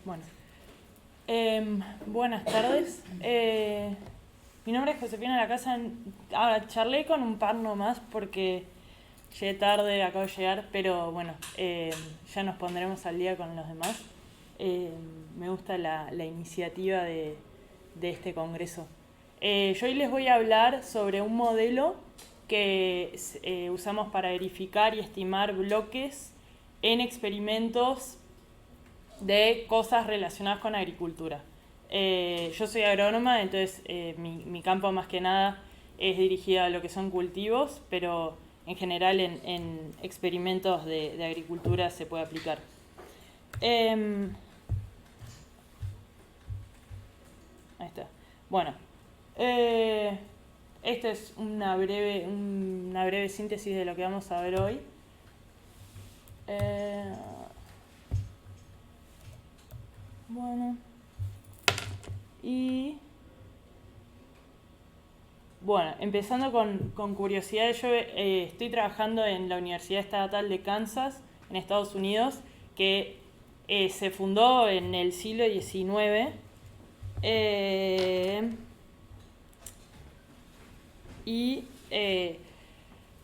Bueno, buenas tardes. Mi nombre es Josefina Lacasa. Ahora charlé con un par nomás porque llegué tarde, acabo de llegar, pero bueno, ya nos pondremos al día con los demás. Me gusta la iniciativa de este congreso. Yo hoy les voy a hablar sobre un modelo que usamos para verificar y estimar bloques en experimentos de cosas relacionadas con agricultura. Yo soy agrónoma, entonces mi campo más que nada es dirigido a lo que son cultivos, pero en general en experimentos de agricultura se puede aplicar. Ahí está. Bueno, esta es una breve síntesis de lo que vamos a ver hoy. Bueno, empezando con curiosidades, yo estoy trabajando en la Universidad Estatal de Kansas, en Estados Unidos, que se fundó en el siglo XIX.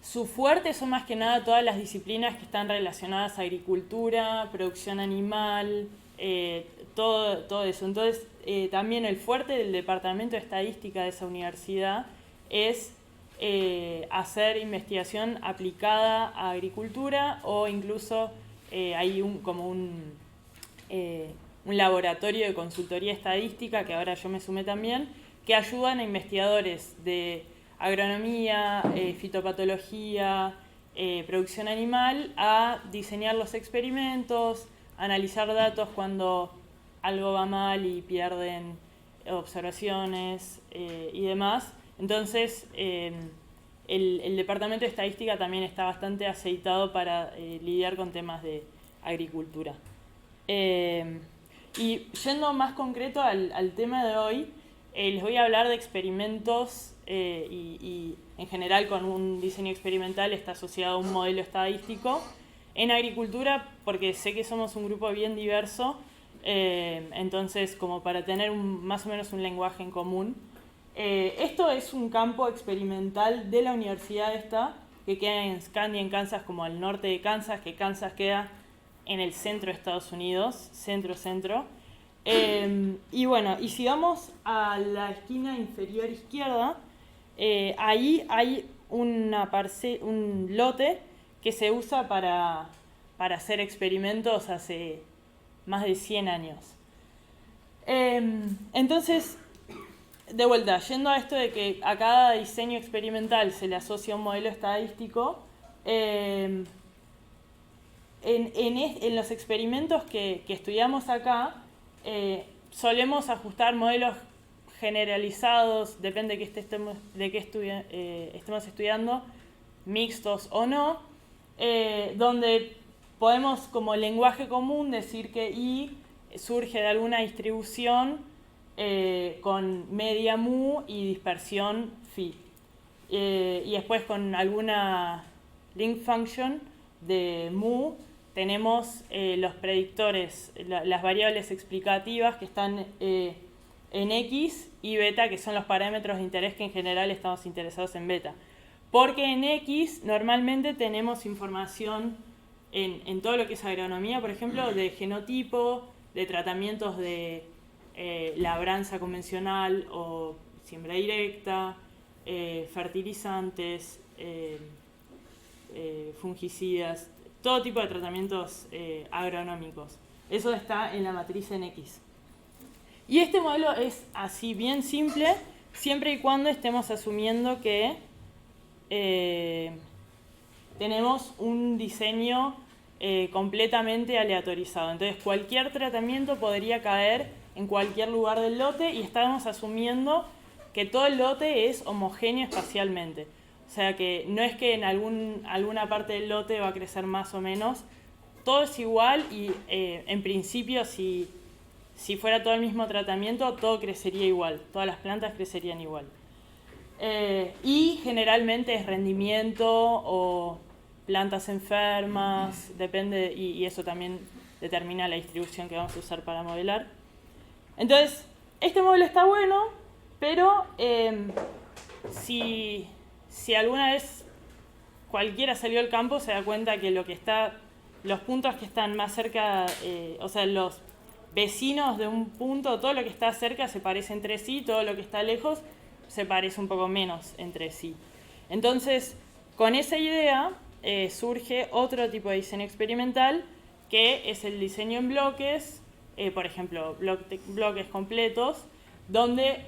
Su fuerte son más que nada todas las disciplinas que están relacionadas a agricultura, producción animal, todo eso. Entonces, también el fuerte del departamento de estadística de esa universidad es hacer investigación aplicada a agricultura, o incluso hay un laboratorio de consultoría estadística, que ahora yo me sumé también, que ayudan a investigadores de agronomía, fitopatología, producción animal a diseñar los experimentos, analizar datos cuando algo va mal y pierden observaciones y demás. Entonces, el departamento de estadística también está bastante aceitado para lidiar con temas de agricultura. Y yendo más concreto al tema de hoy, les voy a hablar de experimentos y en general con un diseño experimental está asociado a un modelo estadístico en agricultura, porque sé que somos un grupo bien diverso, entonces como para tener más o menos un lenguaje en común. Esto es un campo experimental de la universidad esta, que queda en Scandia, en Kansas, como al norte de Kansas, que Kansas queda en el centro de Estados Unidos, centro. Y bueno, y si vamos a la esquina inferior izquierda, ahí hay un lote que se usa para hacer experimentos hace más de 100 años. Entonces, de vuelta, yendo a esto de que a cada diseño experimental se le asocia un modelo estadístico, en los experimentos que estudiamos acá, solemos ajustar modelos generalizados, depende de qué estemos estudiando, mixtos o no, donde podemos como lenguaje común decir que I surge de alguna distribución con media mu y dispersión phi. Y después con alguna link function de mu tenemos los predictores, las variables explicativas que están en X y beta, que son los parámetros de interés que en general estamos interesados en beta. Porque en X normalmente tenemos información en todo lo que es agronomía, por ejemplo, de genotipo, de tratamientos de labranza convencional o siembra directa, fertilizantes, fungicidas, todo tipo de tratamientos agronómicos. Eso está en la matriz en X. Y este modelo es así bien simple, siempre y cuando estemos asumiendo que tenemos un diseño completamente aleatorizado. Entonces cualquier tratamiento podría caer en cualquier lugar del lote y estamos asumiendo que todo el lote es homogéneo espacialmente. O sea que no es que en alguna parte del lote va a crecer más o menos, todo es igual y en principio si fuera todo el mismo tratamiento, todo crecería igual, todas las plantas crecerían igual. Y generalmente es rendimiento o plantas enfermas, depende, y eso también determina la distribución que vamos a usar para modelar. Entonces, este modelo está bueno, pero si alguna vez cualquiera salió al campo, se da cuenta que los puntos que están más cerca, o sea, los vecinos de un punto, todo lo que está cerca se parece entre sí, todo lo que está lejos se parece un poco menos entre sí. Entonces, con esa idea surge otro tipo de diseño experimental, que es el diseño en bloques, por ejemplo, bloques completos, donde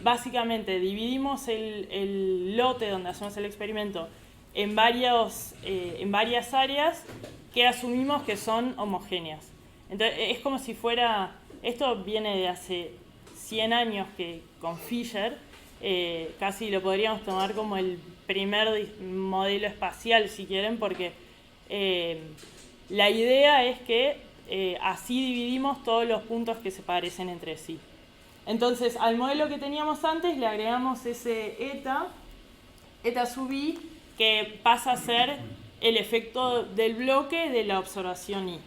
básicamente dividimos el lote donde hacemos el experimento en varias áreas que asumimos que son homogéneas. Entonces, es como si fuera, esto viene de hace 100 años que con Fisher, casi lo podríamos tomar como el primer modelo espacial, si quieren, porque la idea es que así dividimos todos los puntos que se parecen entre sí. Entonces, al modelo que teníamos antes le agregamos ese eta sub i, que pasa a ser el efecto del bloque de la observación i.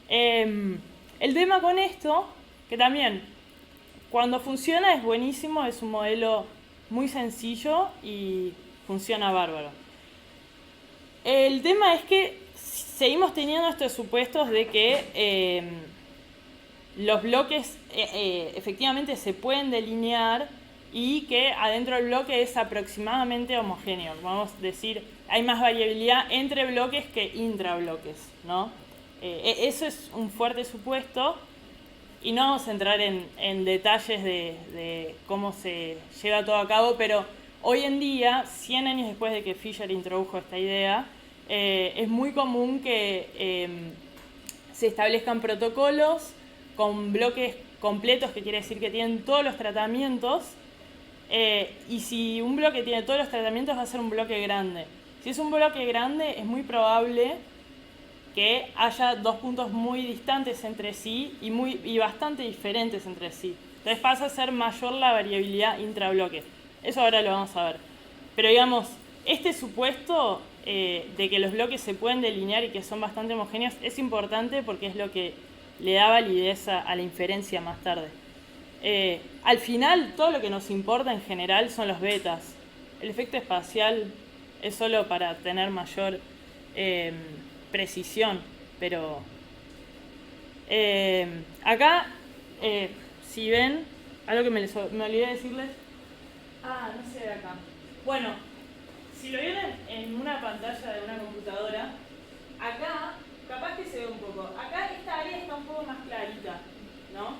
El tema con esto, que también cuando funciona es buenísimo, es un modelo muy sencillo y funciona bárbaro. El tema es que seguimos teniendo estos supuestos de que los bloques efectivamente se pueden delinear y que adentro del bloque es aproximadamente homogéneo. Vamos a decir, hay más variabilidad entre bloques que intrabloques, ¿no? Eso es un fuerte supuesto y no vamos a entrar en detalles de cómo se lleva todo a cabo, pero hoy en día, 100 años después de que Fisher introdujo esta idea, es muy común que se establezcan protocolos con bloques completos, que quiere decir que tienen todos los tratamientos, y si un bloque tiene todos los tratamientos va a ser un bloque grande. Si es un bloque grande es muy probable que haya dos puntos muy distantes entre sí y bastante diferentes entre sí. Entonces pasa a ser mayor la variabilidad intrabloque. Eso ahora lo vamos a ver. Pero digamos, este supuesto de que los bloques se pueden delinear y que son bastante homogéneos es importante porque es lo que le da validez a la inferencia más tarde. Al final, todo lo que nos importa en general son los betas. El efecto espacial es solo para tener mayor precisión, pero acá, si ven, algo que me olvidé decirles, no se ve acá. Bueno, si lo vieron en una pantalla de una computadora, acá, capaz que se ve un poco, acá esta área está un poco más clarita, ¿no?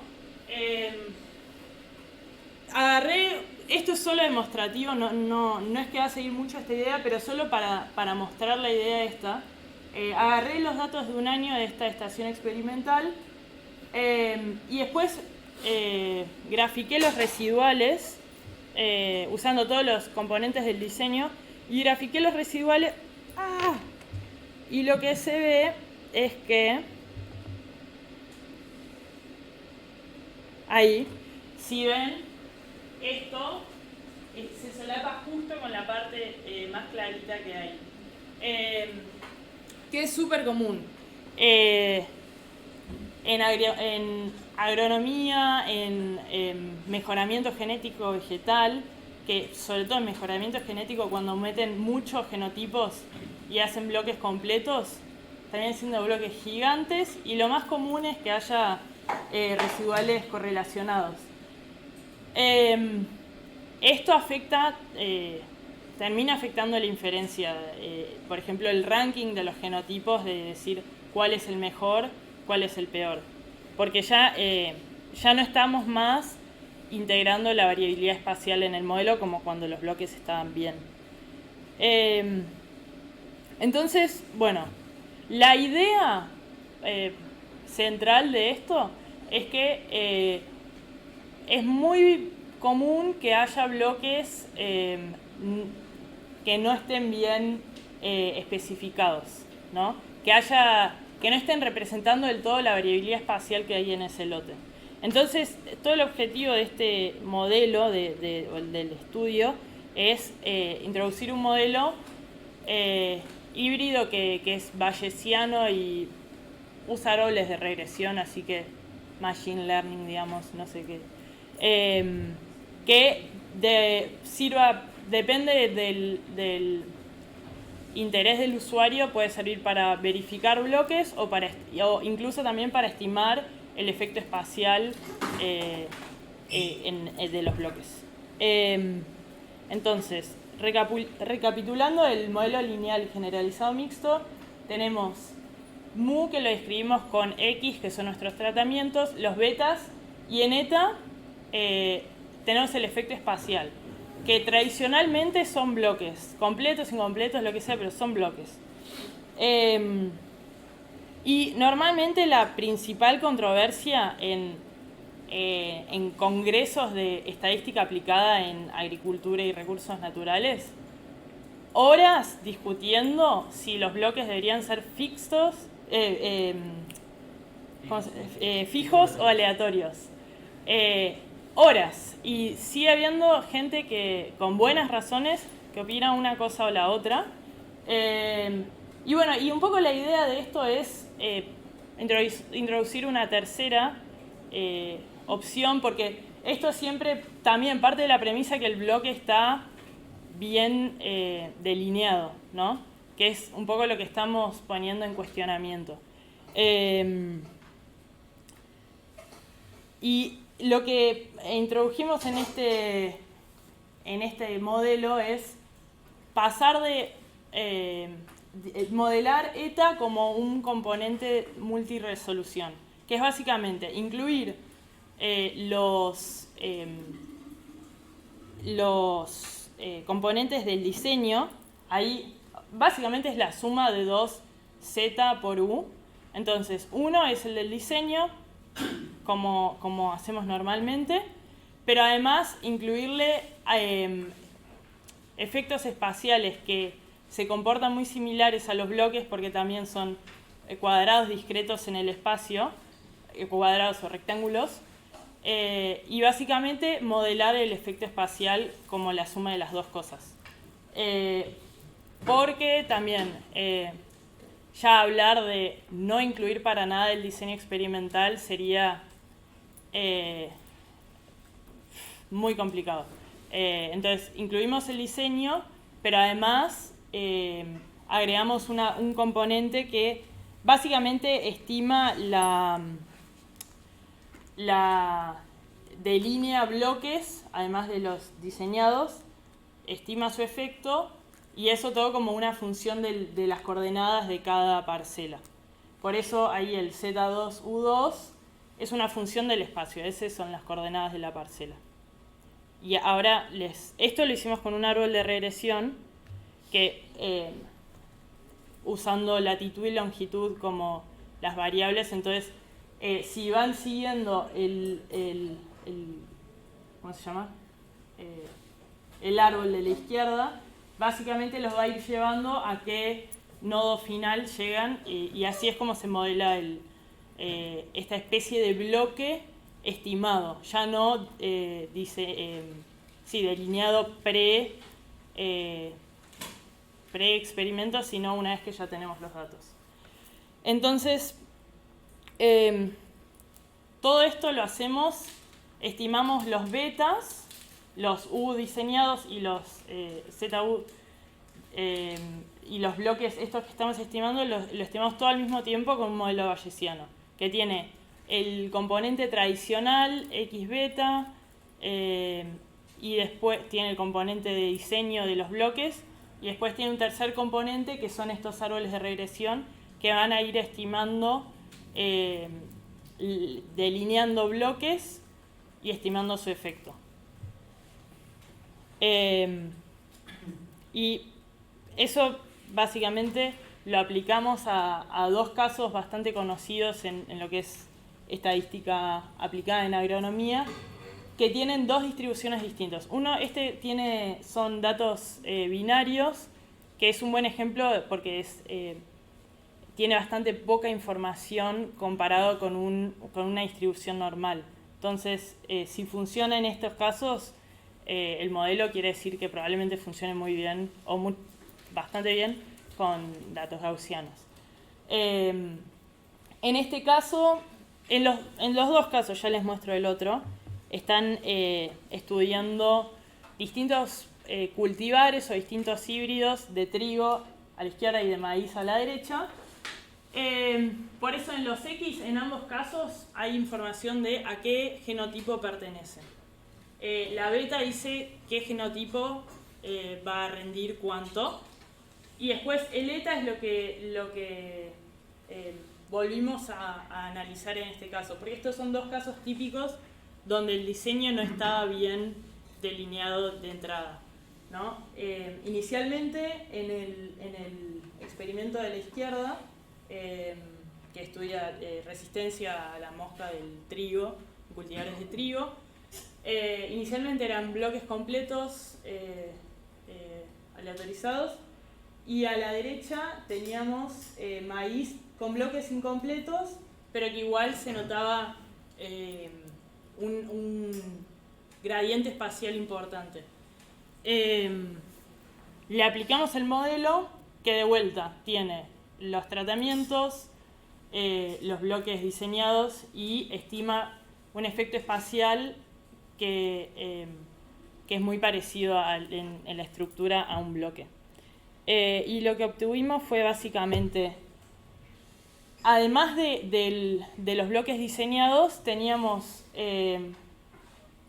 Agarré, esto es solo demostrativo, no es que va a seguir mucho esta idea, pero solo para mostrar la idea esta. Agarré los datos de un año de esta estación experimental y después grafiqué los residuales usando todos los componentes del diseño y grafiqué los residuales y lo que se ve es que ahí, si ven, esto se solapa justo con la parte más clarita que hay. Que es súper común en agronomía, en mejoramiento genético vegetal, que sobre todo en mejoramiento genético cuando meten muchos genotipos y hacen bloques completos, también siendo bloques gigantes, y lo más común es que haya residuales correlacionados. Esto afecta, termina afectando la inferencia, por ejemplo el ranking de los genotipos, de decir cuál es el mejor, cuál es el peor, porque ya no estamos más integrando la variabilidad espacial en el modelo como cuando los bloques estaban bien. Entonces, bueno, la idea central de esto es que es muy común que haya bloques que no estén bien especificados, ¿no? Que no estén representando del todo la variabilidad espacial que hay en ese lote. Entonces, todo el objetivo de este modelo del estudio es introducir un modelo híbrido que es bayesiano y usa árboles de regresión, así que machine learning, digamos, no sé qué. Que depende del interés del usuario, puede servir para verificar bloques o incluso también para estimar el efecto espacial de los bloques. Entonces, recapitulando el modelo lineal generalizado mixto, tenemos mu, que lo describimos con x, que son nuestros tratamientos, los betas, y en eta tenemos el efecto espacial, que tradicionalmente son bloques, completos, incompletos, lo que sea, pero son bloques. Y normalmente la principal controversia en congresos de estadística aplicada en agricultura y recursos naturales, horas discutiendo si los bloques deberían ser fijos o aleatorios. Horas. Y sigue habiendo gente que con buenas razones que opina una cosa o la otra. Y bueno, y un poco la idea de esto es introducir una tercera opción, porque esto siempre también parte de la premisa que el bloque está bien delineado, ¿no? Que es un poco lo que estamos poniendo en cuestionamiento. Y lo que introdujimos en este modelo es pasar de modelar ETA como un componente multiresolución, que es básicamente incluir los componentes del diseño. Ahí básicamente es la suma de 2z por u. Entonces, uno es el del diseño, como hacemos normalmente, pero además incluirle efectos espaciales que se comportan muy similares a los bloques, porque también son cuadrados discretos en el espacio, cuadrados o rectángulos, y básicamente modelar el efecto espacial como la suma de las dos cosas. Porque también ya hablar de no incluir para nada el diseño experimental sería muy complicado. Entonces, incluimos el diseño, pero además agregamos un componente que básicamente estima delinea bloques, además de los diseñados, estima su efecto, y eso todo como una función de las coordenadas de cada parcela. Por eso ahí el Z2, U2 es una función del espacio, esas son las coordenadas de la parcela. Y ahora esto lo hicimos con un árbol de regresión que usando latitud y longitud como las variables, entonces si van siguiendo ¿cómo se llama? El árbol de la izquierda, básicamente los va a ir llevando a qué nodo final llegan, y así es como se modela esta especie de bloque estimado, ya no delineado pre-experimento, sino una vez que ya tenemos los datos. Entonces, todo esto lo hacemos, estimamos los betas, los U diseñados y los ZU, y los bloques estos que estamos estimando, lo estimamos todo al mismo tiempo con un modelo bayesiano, que tiene el componente tradicional, X beta, y después tiene el componente de diseño de los bloques, y después tiene un tercer componente que son estos árboles de regresión que van a ir estimando, delineando bloques y estimando su efecto. Y eso básicamente lo aplicamos a dos casos bastante conocidos en lo que es estadística aplicada en agronomía, que tienen dos distribuciones distintas. Uno, son datos binarios, que es un buen ejemplo porque tiene bastante poca información comparado con una distribución normal. Entonces, si funciona en estos casos, el modelo quiere decir que probablemente funcione muy bien bastante bien con datos gaussianos. En En este caso, en los dos casos, ya les muestro el otro, están estudiando distintos cultivares o distintos híbridos de trigo a la izquierda y de maíz a la derecha. Por eso en los X, en ambos casos, hay información de a qué genotipo pertenece. La beta dice qué genotipo va a rendir cuánto. Y después el eta es lo que volvimos a analizar en este caso. Porque estos son dos casos típicos donde el diseño no estaba bien delineado de entrada, ¿no? Inicialmente, en el experimento de la izquierda, que estudia resistencia a la mosca del trigo, cultivares de trigo, inicialmente eran bloques completos aleatorizados, y a la derecha teníamos maíz con bloques incompletos, pero que igual se notaba un gradiente espacial importante. Le aplicamos el modelo que de vuelta tiene los tratamientos, los bloques diseñados, y estima un efecto espacial que es muy parecido en la estructura a un bloque. Y lo que obtuvimos fue básicamente, además de los bloques diseñados, teníamos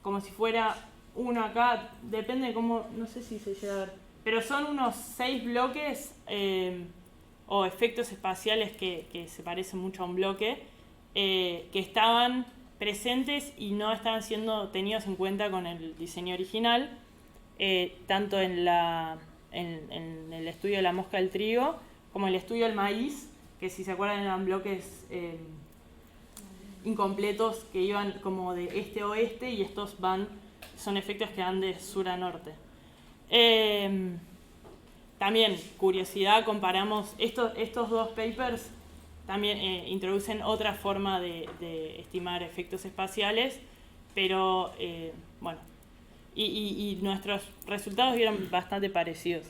como si fuera uno acá, depende de cómo, no sé si se llega a ver, pero son unos 6 bloques o efectos espaciales que se parecen mucho a un bloque, que estaban presentes y no estaban siendo tenidos en cuenta con el diseño original, tanto en el estudio de la mosca del trigo como en el estudio del maíz, que si se acuerdan eran bloques incompletos que iban como de este a oeste, y estos son efectos que van de sur a norte. También, curiosidad, comparamos estos dos papers, también introducen otra forma de estimar efectos espaciales, pero bueno, y nuestros resultados eran bastante parecidos.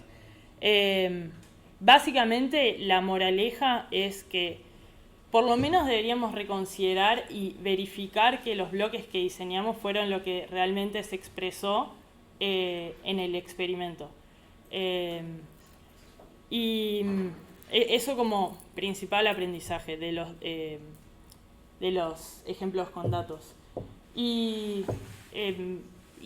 Básicamente, la moraleja es que por lo menos deberíamos reconsiderar y verificar que los bloques que diseñamos fueron lo que realmente se expresó en el experimento. Y eso como principal aprendizaje de los ejemplos con datos. Y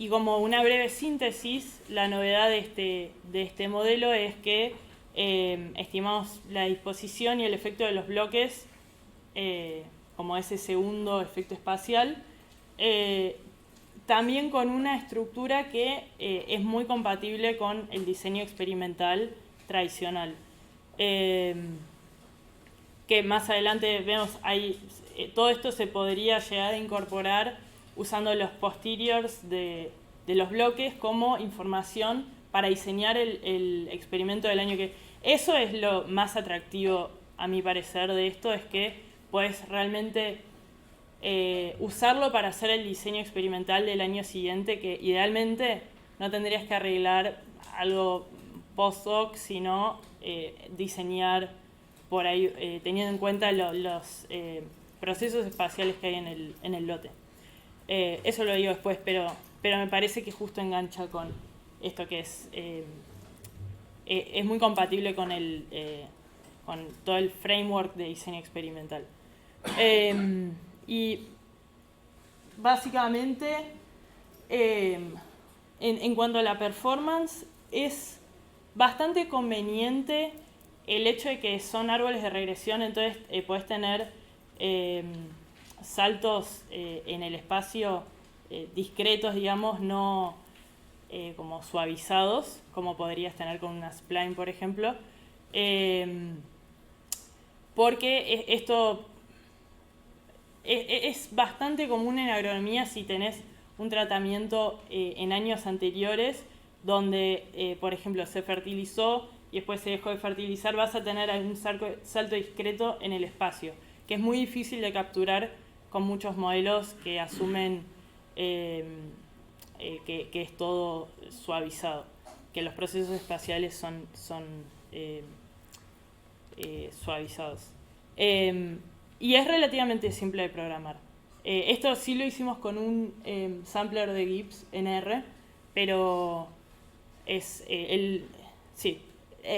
como una breve síntesis, la novedad de este modelo es que estimamos la disposición y el efecto de los bloques como ese segundo efecto espacial, también con una estructura que es muy compatible con el diseño experimental tradicional. Que más adelante vemos, todo esto se podría llegar a incorporar usando los posteriors de los bloques como información para diseñar el experimento del año que... Eso es lo más atractivo, a mi parecer, de esto, es que puedes realmente usarlo para hacer el diseño experimental del año siguiente, que idealmente no tendrías que arreglar algo post-hoc, sino diseñar por ahí, teniendo en cuenta los procesos espaciales que hay en el lote. Eso lo digo después, pero me parece que justo engancha con esto que es muy compatible con todo el framework de diseño experimental. Y básicamente, en cuanto a la performance, es bastante conveniente el hecho de que son árboles de regresión, entonces podés tener saltos en el espacio discretos, digamos, no como suavizados, como podrías tener con una spline, por ejemplo, porque esto es bastante común en agronomía si tenés un tratamiento en años anteriores donde, por ejemplo, se fertilizó y después se dejó de fertilizar, vas a tener algún salto discreto en el espacio, que es muy difícil de capturar con muchos modelos que asumen que es todo suavizado, que los procesos espaciales son suavizados. y es relativamente simple de programar. Esto sí lo hicimos con un sampler de Gibbs en R, pero es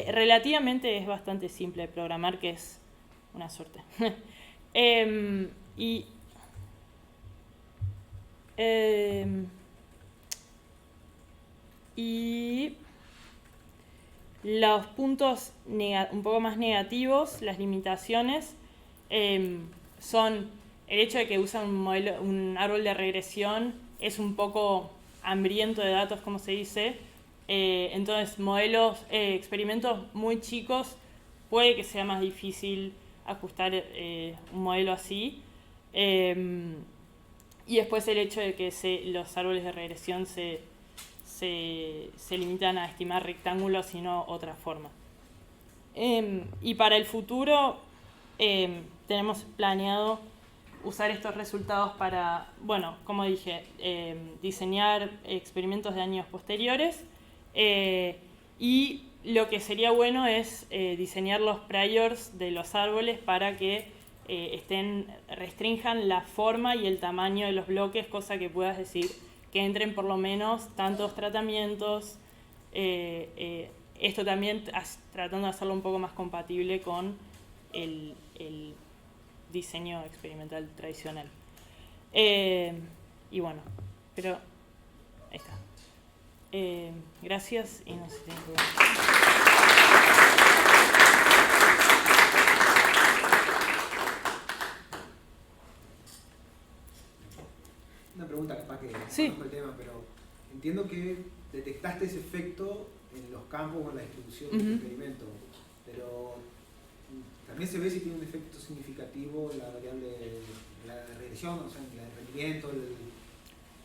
relativamente es bastante simple de programar, que es una suerte. Y los puntos un poco más negativos, las limitaciones, son el hecho de que usan un árbol de regresión, es un poco hambriento de datos, como se dice. Entonces, experimentos muy chicos, puede que sea más difícil ajustar un modelo así. Y después el hecho de que los árboles de regresión se limitan a estimar rectángulos y no otra forma. Y para el futuro tenemos planeado usar estos resultados para, bueno, como dije, diseñar experimentos de años posteriores, y lo que sería bueno es diseñar los priors de los árboles para que restrinjan la forma y el tamaño de los bloques, cosa que puedas decir que entren por lo menos tantos tratamientos. Esto también tratando de hacerlo un poco más compatible con el diseño experimental tradicional. Y bueno, pero ahí está. Gracias y no sé si tienen preguntas. Una pregunta capaz que sí. conozco el tema, pero entiendo que detectaste ese efecto en los campos o en la distribución del experimento, pero también se ve si tiene un efecto significativo la variable de la regresión, o sea, el rendimiento.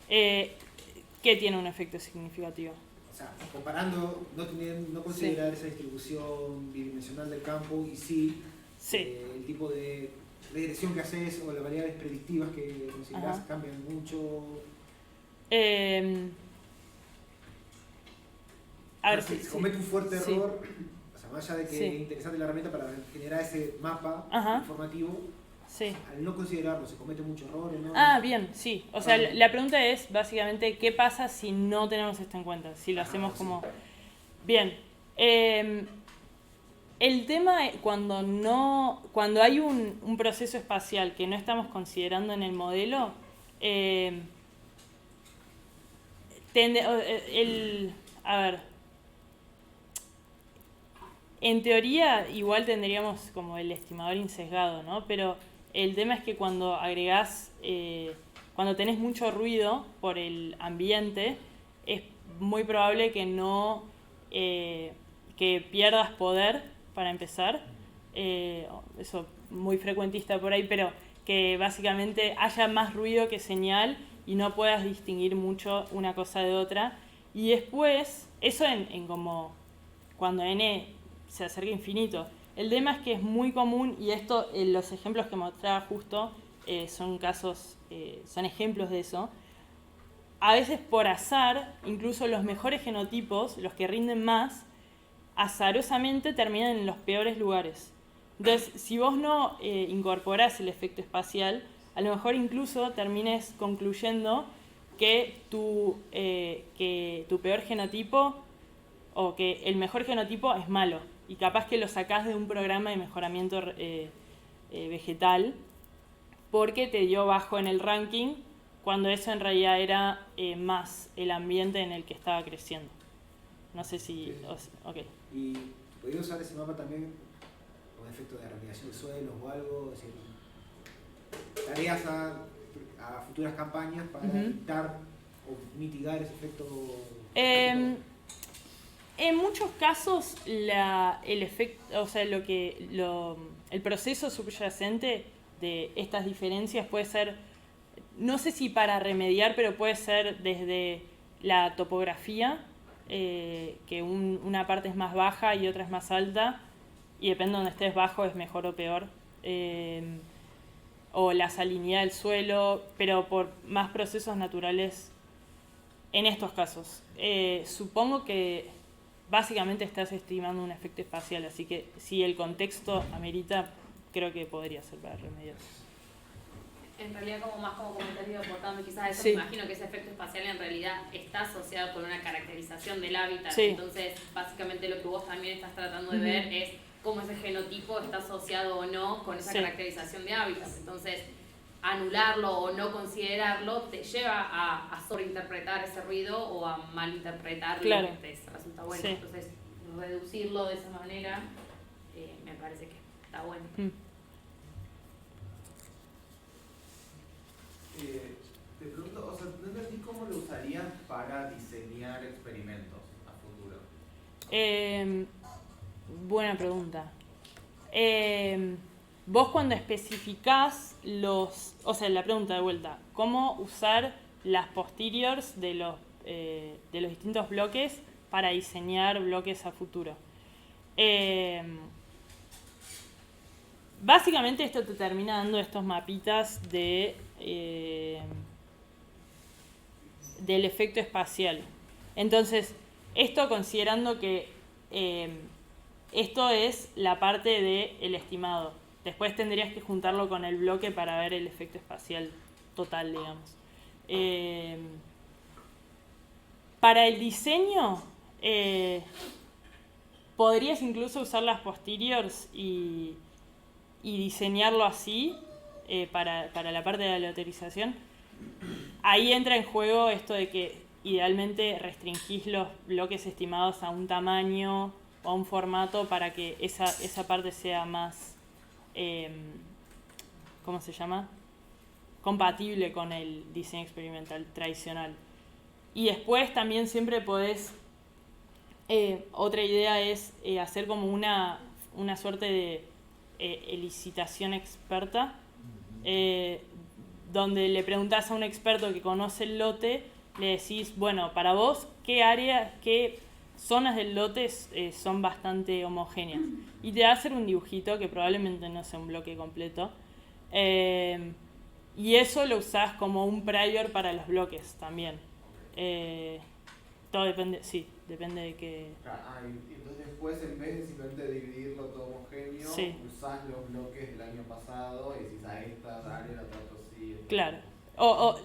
¿Qué tiene un efecto significativo? O sea, comparando, no considerar esa distribución bidimensional del campo y sí. El tipo de regresión que haces o las variables predictivas que consideras cambian mucho. A ver, si se comete un fuerte error, o sea, más allá de que es interesante la herramienta para generar ese mapa informativo, al no considerarlo, ¿se comete mucho error o no? Bien, sí. O sea, la pregunta es básicamente ¿qué pasa si no tenemos esto en cuenta? Si lo hacemos como... Bien. El tema es cuando hay un proceso espacial que no estamos considerando en el modelo, en teoría igual tendríamos como el estimador insesgado, ¿no? Pero el tema es que cuando agregás, cuando tenés mucho ruido por el ambiente, es muy probable que que pierdas poder, para empezar. Eso muy frecuentista por ahí, pero que básicamente haya más ruido que señal y no puedas distinguir mucho una cosa de otra. Y después, eso en como cuando n se acerca a infinito. El tema es que es muy común, y esto, los ejemplos que mostraba justo, son ejemplos de eso. A veces por azar, incluso los mejores genotipos, los que rinden más, azarosamente terminan en los peores lugares. Entonces, si vos no incorporás el efecto espacial, a lo mejor incluso termines concluyendo que tu peor genotipo o que el mejor genotipo es malo, y capaz que lo sacás de un programa de mejoramiento vegetal porque te dio bajo en el ranking, cuando eso en realidad era más el ambiente en el que estaba creciendo. No sé si... Okay. ¿Y podría usar ese mapa también con efecto de remediación de suelos o algo? Es decir, tareas a futuras campañas para evitar o mitigar ese efecto. En muchos casos el efecto, o sea, el proceso subyacente de estas diferencias puede ser, no sé si para remediar, pero puede ser desde la topografía, que una parte es más baja y otra es más alta, y depende de donde estés bajo es mejor o peor, o la salinidad del suelo, pero por más procesos naturales en estos casos. Supongo que básicamente estás estimando un efecto espacial, así que si el contexto amerita, creo que podría ser para remediar. En realidad, como comentario aportando quizás eso, Sí. me imagino que ese efecto espacial en realidad está asociado con una caracterización del hábitat. Sí. Entonces, básicamente lo que vos también estás tratando de ver es cómo ese genotipo está asociado o no con esa Sí. caracterización de hábitat. Entonces, anularlo o no considerarlo te lleva a sobreinterpretar ese ruido o a malinterpretar Claro. lo que te resulta bueno. Sí. Entonces, reducirlo de esa manera me parece que está bueno. Te pregunto, o sea, no entendí cómo lo usarías para diseñar experimentos a futuro. Buena pregunta. Vos cuando especificás o sea, la pregunta de vuelta, ¿cómo usar las posteriors de los distintos bloques para diseñar bloques a futuro? Básicamente esto te termina dando estos mapitas del efecto espacial. Entonces, esto considerando que esto es la parte del estimado. Después tendrías que juntarlo con el bloque para ver el efecto espacial total, digamos. Para el diseño, podrías incluso usar las posteriors y diseñarlo así para la parte de la aleatorización. Ahí entra en juego esto de que idealmente restringís los bloques estimados a un tamaño o a un formato para que esa parte sea más, ¿cómo se llama? Compatible con el diseño experimental tradicional. Y después también siempre podés, otra idea es hacer como una suerte de elicitación experta, donde le preguntás a un experto que conoce el lote, le decís, bueno, para vos, ¿qué zonas del lote son bastante homogéneas? Y te va a hacer un dibujito que probablemente no sea un bloque completo. Y eso lo usás como un prior para los bloques también. Todo depende de qué... Y entonces después, en vez de simplemente dividirlo todo homogéneo, Sí. usás los bloques del año pasado y decís a esta área la trato así. Claro. O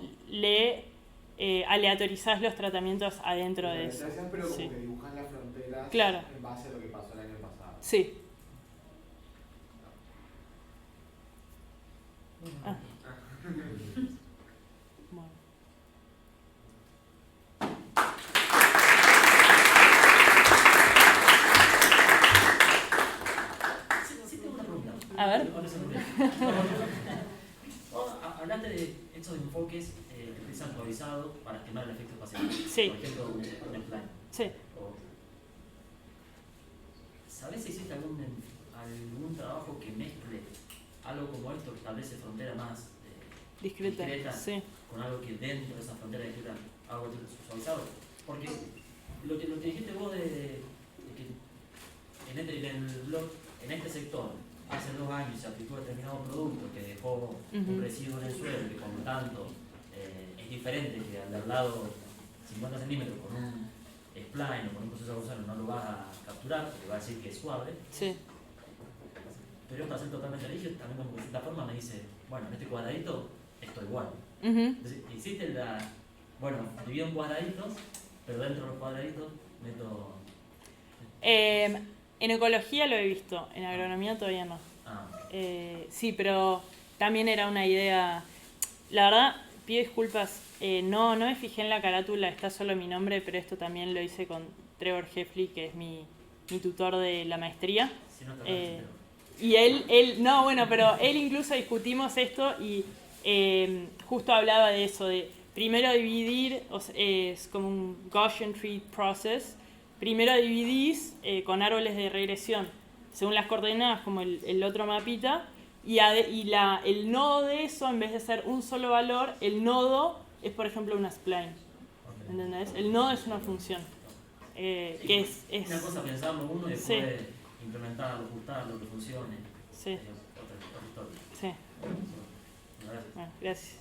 aleatorizás los tratamientos adentro de eso. Pero como Sí. que dibujan las fronteras Claro. en base a lo que pasó el año pasado. Sí. Ah. Bueno. Sí, tengo una pregunta. A ver. Ahora se me olvidó. Hablaste de estos enfoques que utilizan actualizado para estimar el efecto espacial. Sí. Por ejemplo, un spline. Sí. ¿Sabés si existe algún trabajo que mezcle algo como esto, que establece frontera más discreta, Sí. con algo que dentro de esa frontera discreta algo suavizado? Porque lo que dijiste vos de que en el blog, en este sector, hace 2 años se aplicó determinado producto que dejó un residuo en el suelo, que por lo tanto es diferente que al lado 50 centímetros con un spline o con un procesador gusano no lo vas a capturar, porque va a decir que es suave. Sí. Pero para ser totalmente rígido, también como de cierta forma me dice, bueno, en este cuadradito esto igual. Ujú. Entonces, existe bueno, divido en cuadraditos, pero dentro de los cuadraditos meto... En ecología lo he visto, en agronomía todavía no. Ah, Sí, pero también era una idea... La verdad, pido disculpas, no me fijé en la carátula, está solo mi nombre, pero esto también lo hice con Trevor Heffley, que es mi tutor de la maestría. si no te Y él, no, bueno, pero él incluso discutimos esto y justo hablaba de eso, de primero dividir, es como un Gaussian tree process, primero dividís con árboles de regresión, según las coordenadas, como el otro mapita, y el nodo de eso, en vez de ser un solo valor, el nodo es, por ejemplo, una spline. ¿Entendés? El nodo es una función. Que es una cosa pensarlo uno y después Sí. implementarlo, ajustarlo, que funcione. Sí. Otra historia. Sí. Gracias.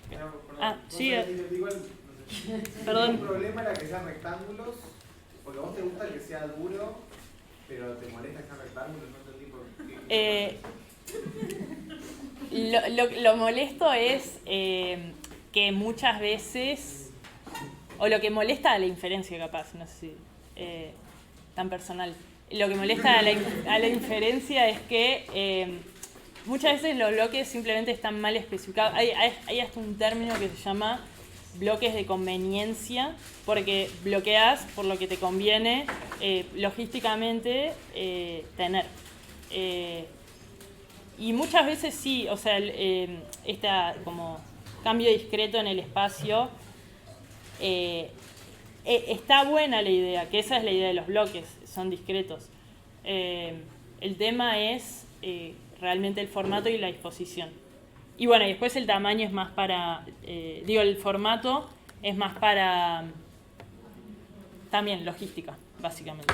Bueno, gracias. Perdón, sí. Igual, no sé. Perdón. El problema era que sean rectángulos, porque a vos te gusta que sea duro Pero te molesta ese rectángulo, no entendí por qué. Lo molesto es que muchas veces, o lo que molesta a la inferencia capaz, no sé si tan personal, lo que molesta a la inferencia es que muchas veces los bloques simplemente están mal especificados. Hay hasta un término que se llama bloques de conveniencia, porque bloqueas por lo que te conviene logísticamente tener. Y muchas veces sí, o sea, este como cambio discreto en el espacio, está buena la idea, que esa es la idea de los bloques, son discretos. El tema es realmente el formato y la disposición. Y bueno, y después el tamaño es más para, el formato es más para también logística, básicamente.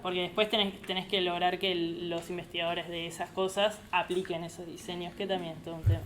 Porque después tenés que lograr que los investigadores de esas cosas apliquen esos diseños, que también es todo un tema.